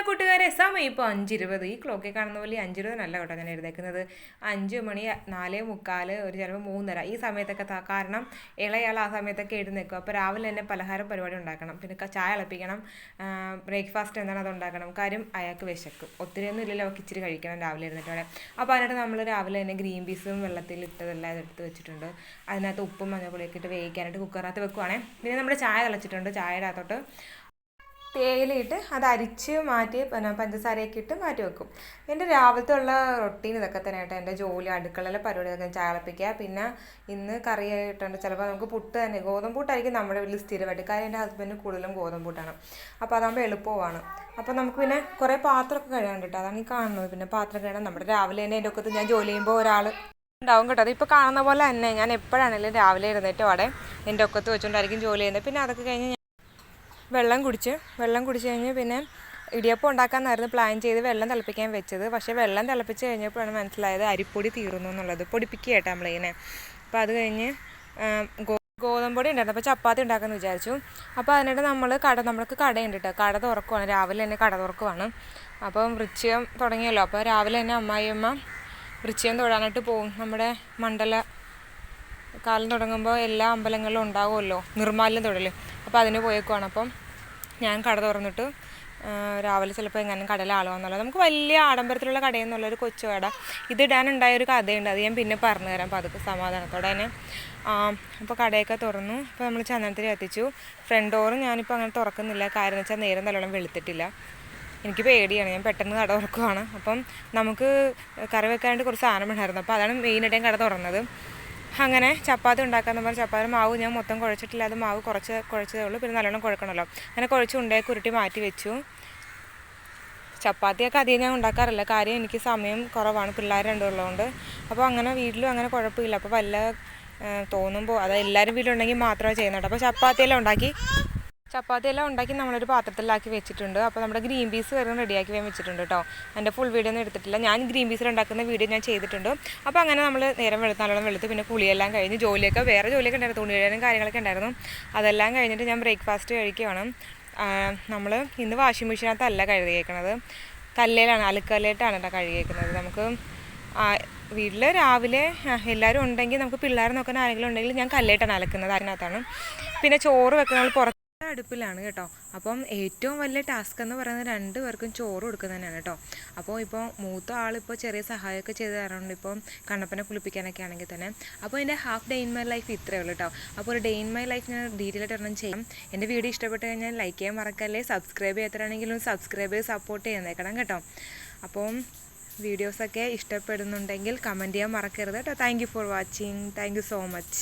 കൂട്ടുകാരെ സമയം ഇപ്പോൾ 5:20. ഈ ക്ലോക്കിൽ കാണുന്ന പോലെ 5:20 കേട്ടോ ഞാൻ എഴുതേക്കുന്നത്. 5 മണി 4:45 ഒരു ചിലപ്പോൾ 3:30 ഈ സമയത്തൊക്കെ കാരണം ഇളയാൾ ആ സമയത്തൊക്കെ എഴുന്നേക്കും. അപ്പോൾ രാവിലെ തന്നെ പലഹാരം പരിപാടി ഉണ്ടാക്കണം, പിന്നെ ചായ തിളപ്പിക്കണം, ബ്രേക്ക്ഫാസ്റ്റ് എന്താണ് അത് ഉണ്ടാക്കണം. കാര്യം അയാൾക്ക് വിശക്കും, ഒത്തിരിയൊന്നും ഇല്ലല്ലോ, അവൾക്ക് ഇച്ചിരി കഴിക്കണം രാവിലെ എഴുന്നേറ്റോടെ. അപ്പോൾ അതിനായിട്ട് നമ്മൾ രാവിലെ തന്നെ ഗ്രീൻ പീസും വെള്ളത്തിൽ ഇട്ടതെല്ലാം എടുത്ത് വെച്ചിട്ടുണ്ട്. അതിനകത്ത് ഉപ്പും മഞ്ഞൾപ്പൊടിയൊക്കെ ഇട്ട് വേവിക്കാനായിട്ട് കുക്കറിനകത്ത് വെക്കുവാണേ. പിന്നെ നമ്മുടെ ചായ തിളച്ചിട്ടുണ്ട്, ചായയുടെ അകത്തോട്ട് തേയിലയിട്ട് അത് അരിച്ച് മാറ്റി പഞ്ചസാരയൊക്കെ ഇട്ട് മാറ്റി വെക്കും. എൻ്റെ രാവിലത്തെ ഉള്ള റൊട്ടീൻ ഇതൊക്കെ തന്നെ ആയിട്ട് എൻ്റെ ജോലി അടുക്കളയിലെ പരിപാടിയൊക്കെ ചായ തിളപ്പിക്കുക. പിന്നെ ഇന്ന് കറിയായിട്ടുണ്ട്, ചിലപ്പോൾ നമുക്ക് പുട്ട് തന്നെ, ഗോതമ്പൂട്ടായിരിക്കും നമ്മുടെ വീട്ടിൽ സ്ഥിരമായിട്ട്. കാര്യം എൻ്റെ ഹസ്ബൻഡ് കൂടുതലും ഗോതമ്പൂട്ടാണ്, അപ്പോൾ അതാകുമ്പോൾ എളുപ്പമാണ്. അപ്പോൾ നമുക്ക് പിന്നെ കുറേ പാത്രമൊക്കെ കഴുകാൻ കേട്ടോ, അതാണ് ഈ കാണുന്നത്. പിന്നെ പാത്രം കഴുകാൻ നമ്മുടെ രാവിലെ തന്നെ എൻ്റെ ഒക്കത്ത് ഞാൻ ജോലി ചെയ്യുമ്പോൾ ഒരാൾ ഉണ്ടാവും കേട്ടോ. അതിപ്പോൾ കാണുന്ന പോലെ തന്നെ ഞാൻ എപ്പോഴാണെങ്കിലും രാവിലെ എഴുന്നേറ്റ് അവിടെ എൻ്റെ ഒക്കത്ത് വെച്ചുകൊണ്ടായിരിക്കും ജോലി ചെയ്യുന്നത്. പിന്നെ അതൊക്കെ കഴിഞ്ഞ് വെള്ളം കുടിച്ച് കഴിഞ്ഞ് പിന്നെ ഇടിയപ്പം ഉണ്ടാക്കാമെന്നായിരുന്നു പ്ലാൻ ചെയ്ത് വെള്ളം തിളപ്പിക്കാൻ വെച്ചത്. പക്ഷേ വെള്ളം തിളപ്പിച്ച് കഴിഞ്ഞപ്പോഴാണ് മനസ്സിലായത് അരിപ്പൊടി തീർന്നു എന്നുള്ളത്. പൊടിപ്പിക്കുക കേട്ടോ നമ്മളിങ്ങനെ. അപ്പോൾ അത് കഴിഞ്ഞ് ഗോതമ്പൊടി ഉണ്ടായിരുന്നു, അപ്പോൾ ചപ്പാത്തി ഉണ്ടാക്കാമെന്ന് വിചാരിച്ചു. അപ്പോൾ അതിനിടെ നമ്മൾക്ക് കടയുണ്ട് കേട്ടോ, കട തുറക്കുവാണ്, രാവിലെ തന്നെ കട തുറക്കുവാണ്. അപ്പം വൃശ്ചികം തുടങ്ങിയല്ലോ, അപ്പോൾ രാവിലെ തന്നെ അമ്മായിയമ്മ വൃശ്ചികം തൊഴാനായിട്ട് പോകും. നമ്മുടെ മണ്ഡല കാലം തുടങ്ങുമ്പോൾ എല്ലാ അമ്പലങ്ങളിലും ഉണ്ടാകുമല്ലോ നിർമ്മാല്യം തൊഴൽ, അപ്പോൾ അതിന് പോയേക്കുവാണ്. അപ്പം ഞാൻ കട തുറന്നിട്ട് രാവിലെ ചിലപ്പോൾ എങ്ങനെ കടയിൽ ആളുവാന്നുള്ളത്. നമുക്ക് വലിയ ആഡംബരത്തിലുള്ള കടയെന്നുള്ളൊരു കൊച്ചു കട. ഇതിടാനുണ്ടായൊരു കഥയുണ്ട്, അത് ഞാൻ പിന്നെ പറഞ്ഞു തരാം. അപ്പോൾ അതൊക്കെ സമാധാനത്തോടെ തന്നെ. അപ്പോൾ കടയൊക്കെ തുറന്നു. അപ്പോൾ നമ്മൾ ചന്ദനത്തിരി കത്തിച്ചു. ഫ്രണ്ട് ഡോറും ഞാനിപ്പോൾ അങ്ങനെ തുറക്കുന്നില്ല, കാര്യം എന്ന് വെച്ചാൽ നേരം നല്ലോണം വെളുത്തിട്ടില്ല, എനിക്ക് പേടിയാണ്. ഞാൻ പെട്ടെന്ന് കട തുറക്കുവാണ്. അപ്പം നമുക്ക് കറി വെക്കാനായിട്ട് കുറച്ച് സാധനം ഉണ്ടായിരുന്നു, അപ്പോൾ അതാണ് മെയിനായിട്ട് ഞാൻ കട തുറന്നത്. അങ്ങനെ ചപ്പാത്തി ഉണ്ടാക്കാമെന്ന് പറഞ്ഞാൽ ചപ്പാത്തി മാവ് ഞാൻ മൊത്തം കുഴച്ചിട്ടില്ല, അത് മാവ് കുഴച്ചതേ ഉള്ളൂ. പിന്നെ നല്ലോണം കുഴക്കണമല്ലോ, അങ്ങനെ കുഴച്ച് ഉണ്ടേക്ക് ഉരുട്ടി മാറ്റി വെച്ചു. ചപ്പാത്തിയൊക്കെ അധികം ഞാൻ ഉണ്ടാക്കാറില്ല, കാര്യം എനിക്ക് സമയം കുറവാണ്, പിള്ളേർ രണ്ടുള്ളതുകൊണ്ട്. അപ്പോൾ അങ്ങനെ വീട്ടിലും അങ്ങനെ കുഴപ്പമില്ല. അപ്പോൾ വല്ല തോന്നുമ്പോൾ അത് എല്ലാവരും വീട്ടിലുണ്ടെങ്കിൽ മാത്രമേ ചെയ്യുന്നുള്ളൂ. അപ്പോൾ ചപ്പാത്തിയെല്ലാം ഉണ്ടാക്കി നമ്മളൊരു പാത്രത്തിലാക്കി വെച്ചിട്ടുണ്ട്. അപ്പോൾ നമ്മുടെ ഗ്രീൻ പീസ് വരെ റെഡിയാക്കി വെച്ചിട്ടുണ്ട് കേട്ടോ. എൻ്റെ ഫുൾ വീഡിയോ ഒന്നും എടുത്തിട്ടില്ല, ഞാൻ ഗ്രീൻ പീസിൽ ഉണ്ടാക്കുന്ന വീഡിയോ ഞാൻ ചെയ്തിട്ടുണ്ട്. അപ്പോൾ അങ്ങനെ നമ്മൾ നേരം നല്ലോണം വെളുത്ത് പിന്നെ കുളിയെല്ലാം കഴിഞ്ഞ് വേറെ ജോലിയൊക്കെ ഉണ്ടായിരുന്നു, തുണി കഴുകാനും കാര്യങ്ങളൊക്കെ ഉണ്ടായിരുന്നു. അതെല്ലാം കഴിഞ്ഞിട്ട് ഞാൻ ബ്രേക്ക്ഫാസ്റ്റ് കഴിക്കുകയാണ്. നമ്മൾ ഇന്ന് വാഷിംഗ് മെഷീനകത്തല്ല കഴുകിയേക്കണത്, കല്ലേലാണ്, അലക്കല്ലേട്ടാണ് കേട്ടോ കഴുകിയേക്കുന്നത്. നമുക്ക് വീട്ടിൽ രാവിലെ എല്ലാവരും ഉണ്ടെങ്കിൽ നമുക്ക് പിള്ളേരെ നോക്കാൻ ആരെങ്കിലും ഉണ്ടെങ്കിൽ ഞാൻ കല്ലേട്ടാണ് അലക്കുന്നത്, അതിനകത്താണ്. പിന്നെ ചോറ് വെക്കുന്നത് പുറത്ത് അടുപ്പിലാണ് കേട്ടോ. അപ്പം ഏറ്റവും വലിയ ടാസ്ക് എന്ന് പറയുന്നത് 2 പേർക്കും ചോറ് കൊടുക്കുന്നത് തന്നെയാണ് കേട്ടോ. അപ്പോൾ ഇപ്പോൾ മൂത്ത ആളിപ്പോൾ ചെറിയ സഹായമൊക്കെ ചെയ്ത് തരാറുണ്ട്, ഇപ്പം കണ്ണപ്പനെ കുളിപ്പിക്കാനൊക്കെ ആണെങ്കിൽ തന്നെ. അപ്പോൾ എൻ്റെ half day in my life ഇത്രയേ ഉള്ളൂ കേട്ടോ. അപ്പോൾ ഒരു ഡേ ഇൻ മൈ ലൈഫ് ഞാൻ ഡീറ്റെയിൽ ആയിട്ട് ഒരെണ്ണം ചെയ്യാം. എൻ്റെ വീഡിയോ ഇഷ്ടപ്പെട്ട് കഴിഞ്ഞാൽ ലൈക്ക് ചെയ്യാൻ മറക്കല്ലേ, സബ്സ്ക്രൈബ് ചെയ്യാത്തതാണെങ്കിലും സബ്സ്ക്രൈബ് ചെയ്ത് സപ്പോർട്ട് ചെയ്യുന്നേക്കണം കേട്ടോ. അപ്പം വീഡിയോസൊക്കെ ഇഷ്ടപ്പെടുന്നുണ്ടെങ്കിൽ കമൻറ്റ് ചെയ്യാൻ മറക്കരുത് കേട്ടോ. Thank you for watching, thank you so much.